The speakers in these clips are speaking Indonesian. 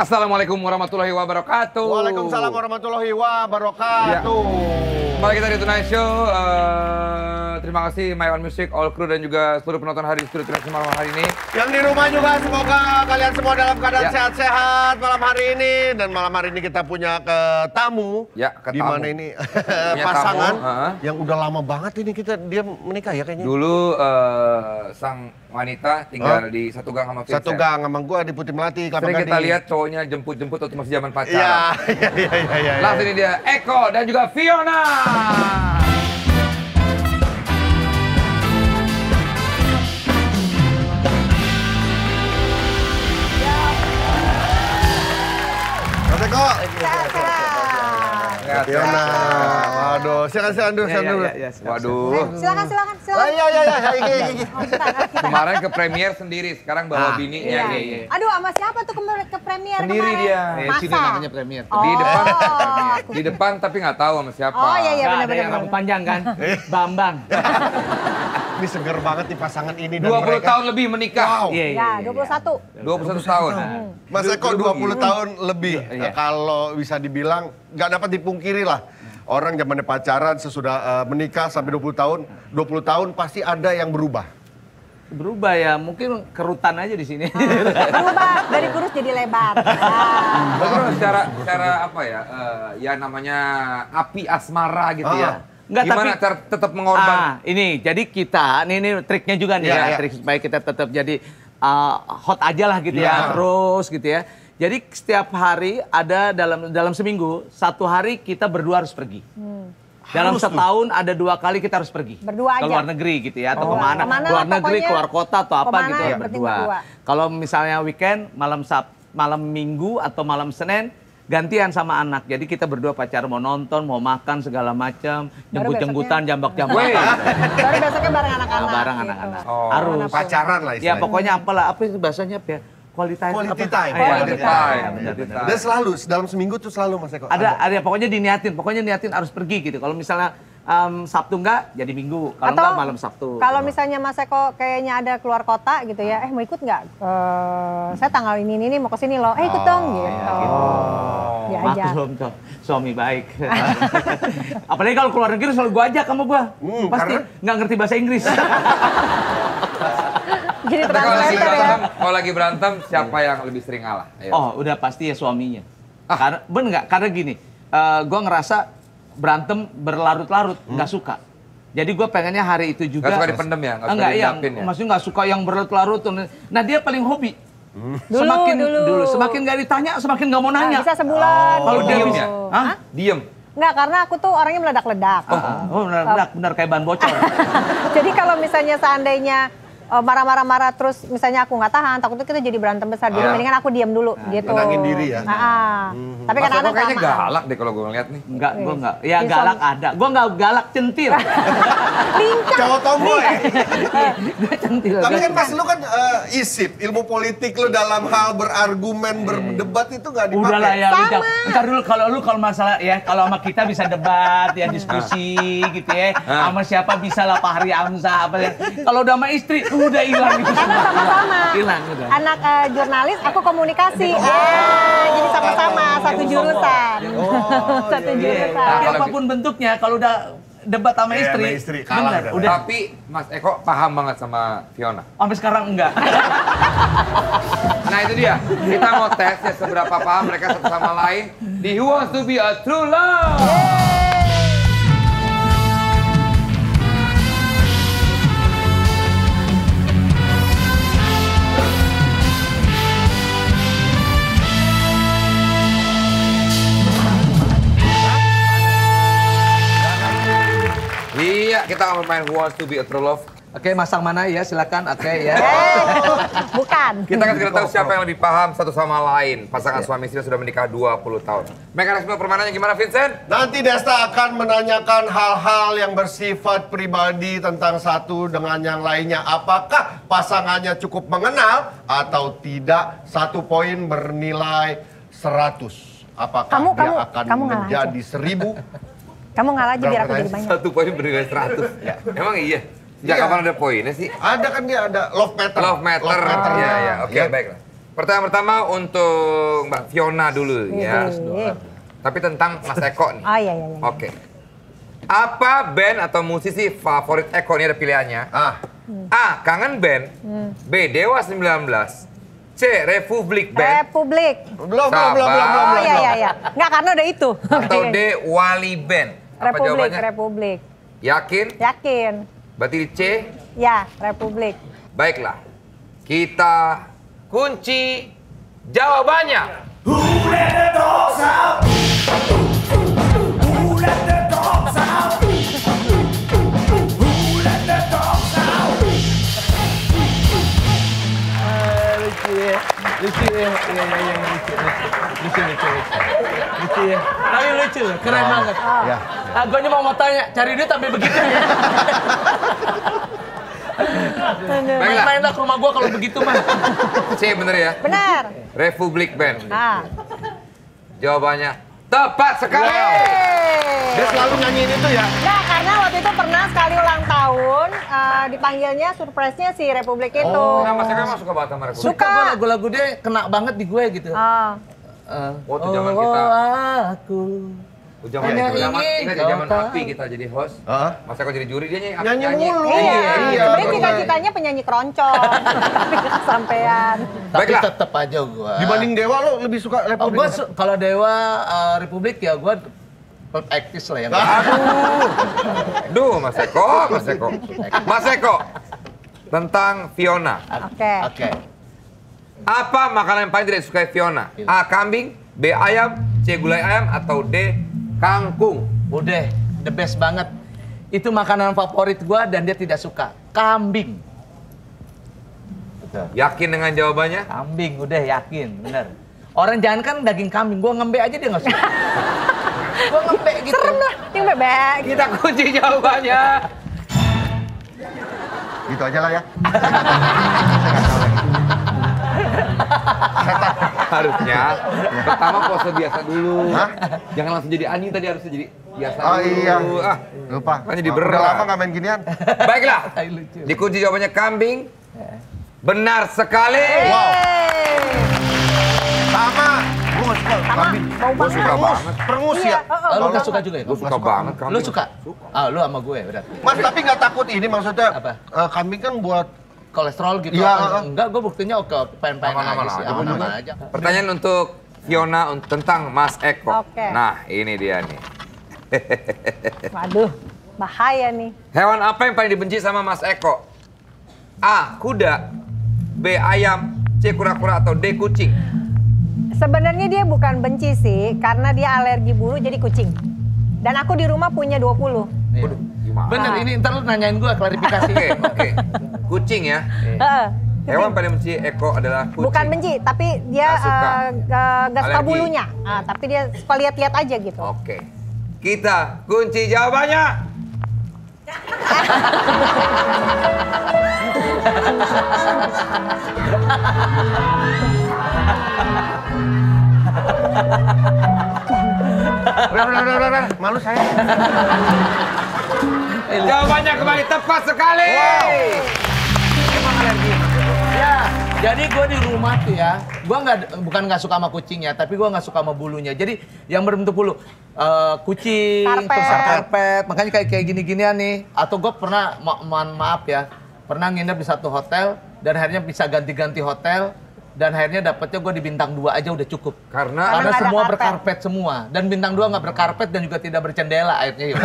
Assalamualaikum warahmatullahi wabarakatuh. Waalaikumsalam warahmatullahi wabarakatuh. Kembali kita di Tonight Show. Terima kasih My One Music, All Crew dan juga seluruh penonton hari di Studio Tonight Show malam hari ini. Yang di rumah juga semoga kalian semua dalam keadaan sehat-sehat malam hari ini. Dan malam hari ini kita punya tamu. Ya, ke di tamu. mana ini Punya pasangan tamu, yang udah lama banget ini dia menikah ya kayaknya. Dulu sang wanita tinggal di satu gang sama Vincent. Satu gang sama gua di Putih Melati, Kelapa Sering kita Gading. lihat cowoknya jemput-jemput waktu masih zaman Iya, pacaran. iya. Langsung ini dia Eko dan juga Fiona. Mas Eko. Sehat, Fiona. sehat. Waduh, silakan dulu. Waduh. Silakan. Iya. Iki. Kemarin ke premier sendiri, sekarang bawa bininya nih. Aduh, sama siapa tuh ke premier Sendiri kemarin? dia. Sini namanya premier. Di depan tapi nggak tahu sama siapa. Oh iya Nggak ada benar-benar. yang rambut panjang kan? Bambang. Ini seger banget nih pasangan ini dan 20 mereka. tahun lebih menikah. Wow. Ya, 21. 21 tahun. Mas Eko 20 tahun lebih. Iya. Kalau bisa dibilang nggak dapat dipungkiri lah. Orang zamannya pacaran sesudah menikah sampai 20 tahun pasti ada yang berubah. Berubah ya, mungkin kerutan aja di sini. Berubah dari kurus jadi lebar. Terus secara apa ya? Ya namanya api asmara gitu ya. Enggak, Gimana tapi- cara tetap mengorban? Ini jadi kita, ini triknya juga nih Iya, ya, iya. trik supaya kita tetap jadi hot aja lah gitu Iya. ya, terus gitu ya. Jadi setiap hari ada dalam seminggu, satu hari kita berdua harus pergi. Dalam Harus setahun ada 2 kali kita harus pergi. Berdua Ke aja? luar negeri gitu ya, atau Kemana keluar lah negeri, pokoknya. keluar kota atau apa Kemana gitu ya, yang penting berdua. berdua. Kalau misalnya weekend, malam Minggu atau malam Senin, gantian sama anak. Jadi kita berdua pacaran, mau nonton, mau makan segala macam, jemput-jemputan, jambak-jambakan. Baru besoknya bareng anak-anak. Bareng gitu. anak-anak. Oh, Harus. Pacaran lah Ya istilahnya. pokoknya apa itu bahasanya apa ya? Quality time. Quality apa? time. Iya, Quality time. benar. Dan selalu dalam seminggu tuh selalu Mas Eko. Ada pokoknya niatin harus pergi gitu. Kalau misalnya Sabtu enggak, jadi Minggu. Kalau enggak malam Sabtu. Kalau misalnya Mas Eko kayaknya ada keluar kota gitu ya, mau ikut nggak? Saya tanggal ini mau ke sini loh. Ikut dong gitu. Ya aja. Maklum tuh, suami baik. Apalagi kalau keluar negeri selalu gua ajak sama gua. Pasti karena? nggak ngerti bahasa Inggris. Jadi Tapi translator ya. kalau lagi berantem, siapa yang lebih sering ngalah? Ayo. Oh, udah pasti ya suaminya. Karena bener nggak? Karena gini, gua ngerasa berantem berlarut-larut, nggak suka. Jadi gue pengennya hari itu juga. Nggak suka dipendem ya? Nggak suka Enggak, diungkapin ya? maksudnya nggak suka yang berlarut-larut. Nah dia paling hobi. Dulu. Semakin nggak ditanya, semakin nggak mau nanya. Bisa sebulan. Kalau dia diem bisa, ya? Hah? Diem. Nggak, karena aku tuh orangnya meledak-ledak. Oh, benar kayak ban bocor. Jadi kalau misalnya seandainya marah-marah terus misalnya aku nggak tahan, takutnya kita jadi berantem besar. Jadi mendingan aku diam dulu gitu. Tenangin diri ya. Tapi Mas Eko kadang-kadang kayaknya kelamaan. galak deh kalau gue ngeliat nih. Enggak, gue enggak. Ya Bisa. galak ada. Gue enggak galak centil. Cowok tomboy. Gue centil. Tapi kan pas lu kan isip, ilmu politik lu dalam hal berargumen, berdebat itu nggak dipakai. Udahlah ya, udah. Ntar dulu kalau masalah ya, kalau sama kita bisa debat ya, diskusi gitu ya. Sama siapa bisa lah Pak Hari Hamzah apa ya. Kalau udah sama istri, udah hilang itu Karena semua. sama-sama. Hilang udah. Anak jurnalis, aku komunikasi. Jadi sama-sama satu jurusan. Satu jurusan. Tapi kalau apapun bentuknya, kalau udah debat sama Iya, istri, sama istri, kalah bener, udah. udah. Tapi Mas Eko paham banget sama Fiona. Sampai sekarang enggak. Nah itu dia, kita mau tes ya seberapa paham mereka satu sama lain di Who Wants to Be a True Love. Iya, kita akan bermain Who Wants to Be a True Love. Oke, masang mana ya, silakan. Oke ya. Bukan. Kita akan segera tahu siapa yang lebih paham satu sama lain. Pasangan suami istri sudah menikah 20 tahun. Mekanisme permainannya gimana, Vincent? Nanti Desta akan menanyakan hal-hal yang bersifat pribadi tentang satu dengan yang lainnya. Apakah pasangannya cukup mengenal atau tidak? 1 poin bernilai 100. Apakah dia akan kamu ngalah menjadi 1000? Kamu ngalah aja biar aku jadi banyak. 1 poin bernilai 100. Emang iya? Sejak Iya. kapan ada poinnya sih? Ada kan dia ada love matter. Love matter. Iya, iya. Oke, Ya. baiklah. Pertanyaan pertama untuk Mbak Fiona dulu ya. Tapi tentang Mas Eko nih. Oh iya. Oke. Apa band atau musisi favorit Eko? Ini ada pilihannya. A. Kangen Band. B. Dewa 19. C. Republik Band. Republik. Belum. Oh iya. Nggak, karena udah itu. Atau D. Wali Band. Apa jawabannya? Republik. Yakin? Yakin. Berarti C. Ya, Republik. Baiklah. Kita kunci jawabannya. Lucu ya. Tapi lucu, keren banget. Ya. Gue cuma mau tanya, cari duit sampai begitu ya. Baiklah. Main-main ke rumah gue kalau begitu mah. C bener ya? Benar. Republik Band. Ah. Jawabannya tepat sekali. Dia selalu nyanyiin itu ya. Nggak, karena waktu itu pernah sekali ulang tahun, dipanggilnya surprise-nya si Republik itu. Nah, Mas Eko emang suka banget sama Republik. Suka gue lagu-lagu dia kena banget di gue gitu. Waktu zaman kita. Aku. Zaman Hanya itu zaman ingin ingat ya kau zaman tahu. Api kita jadi host. Mas Eko jadi juri dia Nyanyi mulu. Iya, Iya, sebenarnya betul. cita-citanya penyanyi keroncong, tapi nggak kesampean. Tapi Baiklah. tetep aja gue. Dibanding Dewa lo lebih suka Republik. Kalau Dewa Republik ya gue aktif lah ya. Duh, Mas Eko. Mas Eko. Tentang Fiona. Oke. Apa makanan yang paling tidak disukai Fiona? A. Kambing. B. Ayam. C. Gulai ayam. Atau D. Kangkung. Udah, the best banget. Itu makanan favorit gue dan dia tidak suka. Kambing. Betul. Yakin dengan jawabannya? Kambing, udah yakin, bener. Orang jangan kan daging kambing, gue ngembe aja dia nggak suka. Gue ngembe gitu. Serem lah, yang bebek. Kita kunci jawabannya. Gitu aja lah ya. Harusnya pertama pose biasa dulu. Jangan langsung jadi anjing tadi, harusnya jadi biasa Oh dulu. iya. Lupa. Kan jadi Udah berat. lama nggak main ginian. Baiklah. Lucu. Dikunci jawabannya kambing. Benar sekali. Wow. Sama. Gue nggak suka kambing. Gue suka banget. Perengus ya. Lu nggak suka juga ya? Gue suka banget kambing. Lu suka? Lu sama gue berarti. Mas tapi nggak takut ini maksudnya? Apa? Kambing kan buat Kolesterol gitu? Iya. Enggak, gue buktinya oke, pengen-pengen Aman-aman aja sih. aja. Aman-aman aja. Pertanyaan untuk Fiona tentang Mas Eko. Oke. Nah, ini dia nih. Waduh, bahaya nih. Hewan apa yang paling dibenci sama Mas Eko? A. Kuda. B. Ayam. C. Kura-kura. Atau D. Kucing. Sebenarnya dia bukan benci sih, karena dia alergi bulu jadi kucing. Dan aku di rumah punya 20. Iya. Waduh, gimana? Bener, ini ntar lu nanyain gue klarifikasi. Oke. Kucing ya. Heeh. Hewan paling benci Eko adalah kucing. Bukan benci, tapi dia Nggak suka. nggak suka Alergi. bulunya. Tapi dia suka lihat-lihat aja gitu. Oke. Kita kunci jawabannya. udah. Malu saya. Jawabannya kembali tepat sekali. Emang alergi. Ya, jadi gue di rumah tuh ya, gue bukan nggak suka sama kucing ya, tapi gue nggak suka sama bulunya. Jadi yang berbentuk bulu, kucing, Karpet. terus karpet, makanya kayak gini-ginian nih. Atau gue pernah, maaf ya, pernah nginep di satu hotel dan akhirnya bisa ganti-ganti hotel. Dan akhirnya dapetnya gue di bintang 2 aja udah cukup. Karena nggak ada semua karpet. berkarpet semua. Dan bintang 2 nggak berkarpet dan juga tidak bercendela akhirnya.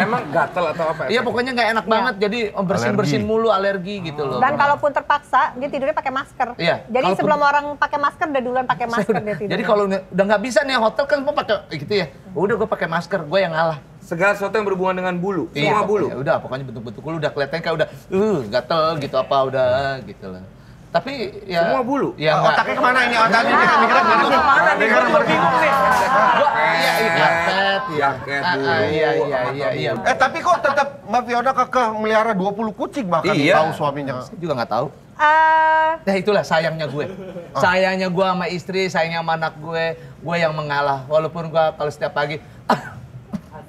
emang gatel atau apa? Iya pokoknya nggak enak banget. Jadi bersin-bersin mulu alergi gitu loh. Dan kalaupun terpaksa, dia tidurnya pakai masker. Iya, Jadi kalaupun- sebelum orang pakai masker, udah duluan pakai masker dia tidur. Jadi kalau udah nggak bisa nih hotel kan gue pakai gitu ya. Udah gue pakai masker, gue yang ngalah. segala sesuatu yang berhubungan dengan bulu, Iya, semua bulu. ya udah pokoknya bentuk-bentuk bulu udah kelihatan kayak udah gatel gitu apa udah gitu lah. Tapi ya Semua bulu? Ya nggak- Otaknya kemana ini? Otaknya mikirnya kemana sih? Kemana nih? Gue juga bingung nih. Iya, karpet. Jaket, bulu. Iya. Tapi kok tetap Mbak Fiona kekeh melihara 20 kucing bahkan Iya. tahu suaminya. Saya juga nggak tahu. Eh, Nah itulah sayangnya gue. Sayangnya gue sama istri, sayangnya sama anak gue yang mengalah. Walaupun gue kalau setiap pagi,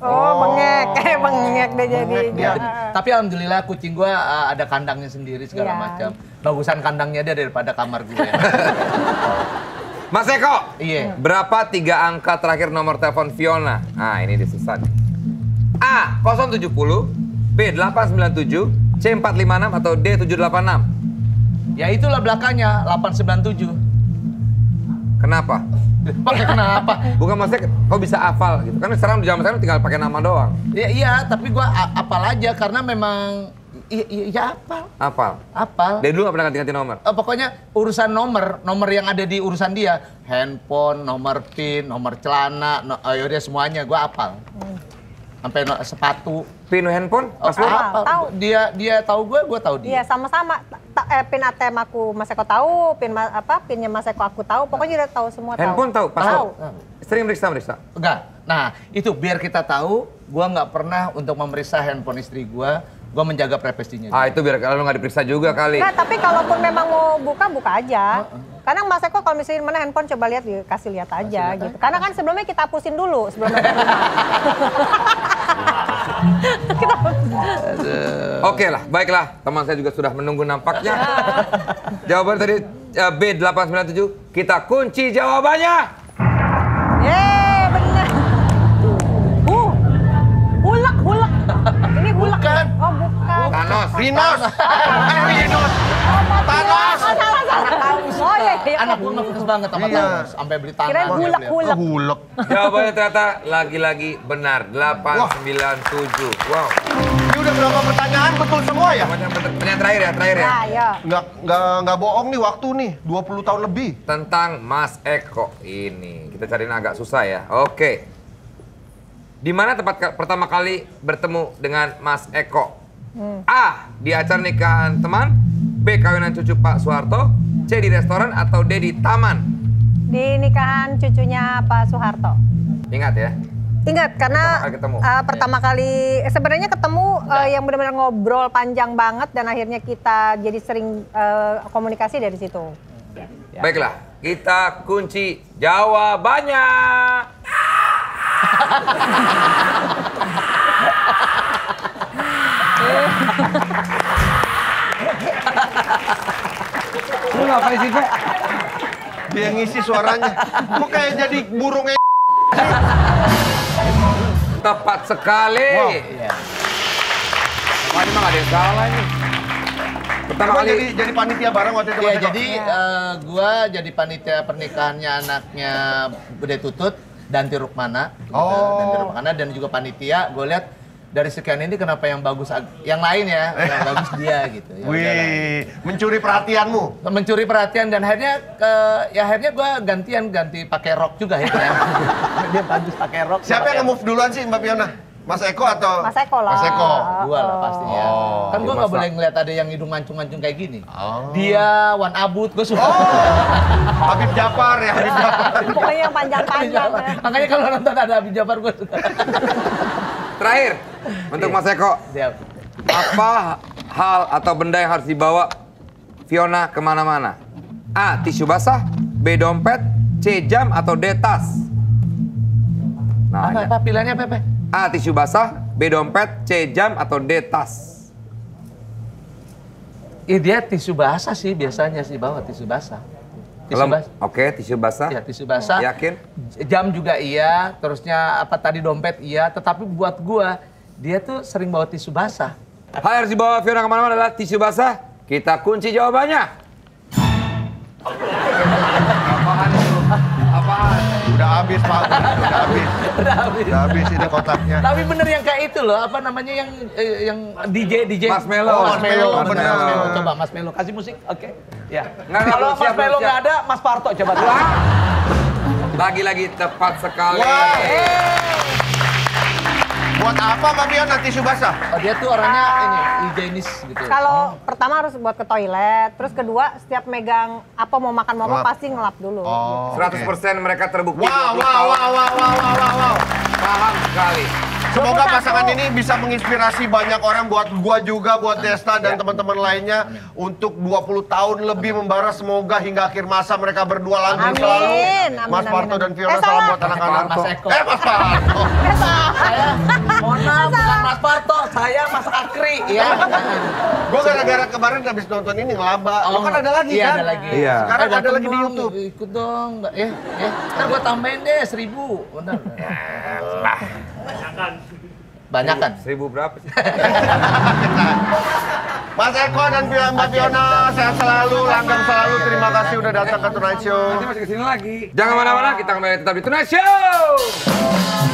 bengek. Bengek deh jadinya. Tapi alhamdulillah kucing gua ada kandangnya sendiri segala Iya. macam. Bagusan kandangnya dia daripada kamar gue. Mas Eko, Iya. berapa 3 angka terakhir nomor telepon Fiona? Nah, ini disusah nih. A. 070, B. 897, C. 456, atau D. 786? Ya itulah belakangnya 897. Kenapa? Pakai kenapa? Bukan maksudnya kok bisa hafal gitu. Kan sekarang di zaman sekarang tinggal pakai nama doang. Iya, tapi gua apal aja karena memang iya apal. Hafal. Dia dulu nggak pernah ganti-ganti nomor. Pokoknya urusan nomor yang ada di urusan dia, handphone, nomor PIN, nomor celana, dia semuanya gua apal. Sampai sepatu. PIN handphone? Password? Tahu. Dia tahu gua tahu dia. Iya, sama-sama. PIN ATM aku Mas Eko tahu, PIN-nya Mas Eko aku tahu. Pokoknya udah tahu semua. Handphone tahu? Password? Tahu. Sering meriksa? Enggak. Nah, itu biar kita tahu, gua nggak pernah untuk memeriksa handphone istri gua menjaga privasinya. Itu biar kalau nggak diperiksa juga kali. Enggak, tapi kalaupun memang mau buka aja. Kadang Mas Eko kalau misalnya mana handphone coba lihat, kasih lihat aja gitu. Karena kan sebelumnya kita hapusin dulu sebelum Oke lah, baiklah. Teman saya juga sudah menunggu nampaknya. Jawaban tadi B 897. Kita kunci jawabannya. bener. Hulek. Ini hulek. Bukan. Oh, bukan. Thanos. Rinos. Rinos. Thanos. Salah. Oh iya. Anak gua ngefans banget sama Iya. Thanos, sampai beli tanah. Kirain hulek. Hulek. Jawabannya ternyata lagi-lagi benar. 897. Wow. Ini udah berapa pertanyaan betul semua ya? Pertanyaan terakhir ya. Ya. Nggak bohong nih waktu nih, 20 tahun lebih. Tentang Mas Eko ini. Kita cariin agak susah ya. Oke. Di mana tempat pertama kali bertemu dengan Mas Eko? A. Di acara nikahan teman, B. Kawinan cucu Pak Soeharto, C. Di restoran, atau D. Di taman? Di nikahan cucunya Pak Soeharto. Ingat ya. Ingat karena Pertama kali ketemu. pertama kali sebenarnya ketemu yang benar-benar ngobrol panjang banget dan akhirnya kita jadi sering komunikasi dari situ. Baiklah, kita kunci jawabannya. Lu ngapain sih, Pak? Dia ngisi suaranya. Kok kayak jadi burungnya. Tepat sekali. Wow. Wah, ini mah nggak ada yang salah ini. Pertama Kamu kali jadi panitia bareng waktu itu. Iya, Mas Eko? jadi gua jadi panitia pernikahannya anaknya Bude Tutut, Danti Rukmana. Gitu. Oh. Danti Rukmana dan juga panitia, gue lihat dari sekian ini kenapa yang bagus, yang lain ya, yang bagus dia gitu. Ya udahlah. Wih, mencuri perhatianmu. Mencuri perhatian dan akhirnya akhirnya gue ganti pakai rok juga ya. Dia bagus pakai rok. Siapa yang nge-move duluan sih Mbak Fiona? Mas Eko atau? Mas Eko lah. Mas Eko. Gua lah pastinya. Oh. Kan gua nggak Masa- boleh ngeliat ada yang hidung mancung-mancung kayak gini. Oh. Dia Wan Abut, gue suka. Habib Jafar ya, Habib Jafar. Pokoknya yang panjang-panjang. Ya. Makanya kalau nonton ada Habib Jafar gue suka. terakhir untuk Mas Eko. Siap. Apa hal atau benda yang harus dibawa Fiona kemana-mana? A. Tisu basah, B. Dompet, C. Jam, atau D. Tas? Nah, Apa pilihannya Pepe? A. Tisu basah, B. Dompet, C. Jam, atau D. Tas? Dia tisu basah sih biasanya sih bawa tisu basah. Tisu basah. Oke, tisu basah. Ya tisu basah. Yakin? Jam juga iya, terusnya apa tadi dompet iya, tetapi buat gua dia tuh sering bawa tisu basah. Hal yang harus dibawa Fiona kemana-mana adalah tisu basah. Kita kunci jawabannya. Apaan? Udah habis Pak, udah habis. Udah habis ini kotaknya. Tapi bener yang kayak itu loh, apa namanya yang DJ. Marshmello. Oh, Marshmello, bener. Mas Melo. Coba Mas Melo kasih musik, oke? Ya. Nggak, Kalau belum Mas siap, Melo belum nggak siap. ada, Mas Parto coba dulu. Lagi-lagi tepat sekali. Wah. Buat apa Mbak Fiona tisu basah? Oh, dia tuh orangnya ini higienis gitu. Kalau pertama harus buat ke toilet, terus kedua setiap megang apa mau makan mau apa Ngelap. pasti ngelap dulu. Oh, 100% mereka terbukti. Wow, 20 wow, tahun. wow, wow, wow, wow, wow, wow. Paham sekali. Semoga pasangan ini bisa menginspirasi banyak orang, buat gua juga, buat Desta dan teman-teman lainnya untuk 20 tahun lebih membara. Semoga hingga akhir masa mereka berdua langgeng Amin. selalu. Amin, Mas amin, Parto amin. dan Fiona, salam salah. buat anak-anak. Mas Eko. Mas Parto. Saya, mohon maaf, bukan Mas Parto, saya Mas Akri, ya. Gua gara-gara kemarin habis nonton ini ngelaba. Lo kan ada lagi Iya, kan? ada lagi. Iya. Sekarang ada datang lagi di dong, YouTube. Ikut dong, Mbak. Ya. Ntar gua tambahin deh 1.000. Bentar. Banyakan. 1000 berapa sih? Mas Eko dan Mbak Fiona, sehat selalu, langgeng selalu. Terima kasih udah datang ke Tonight Show. Nanti masih kesini lagi. Jangan mana-mana, kita kembali tetap di Tonight Show.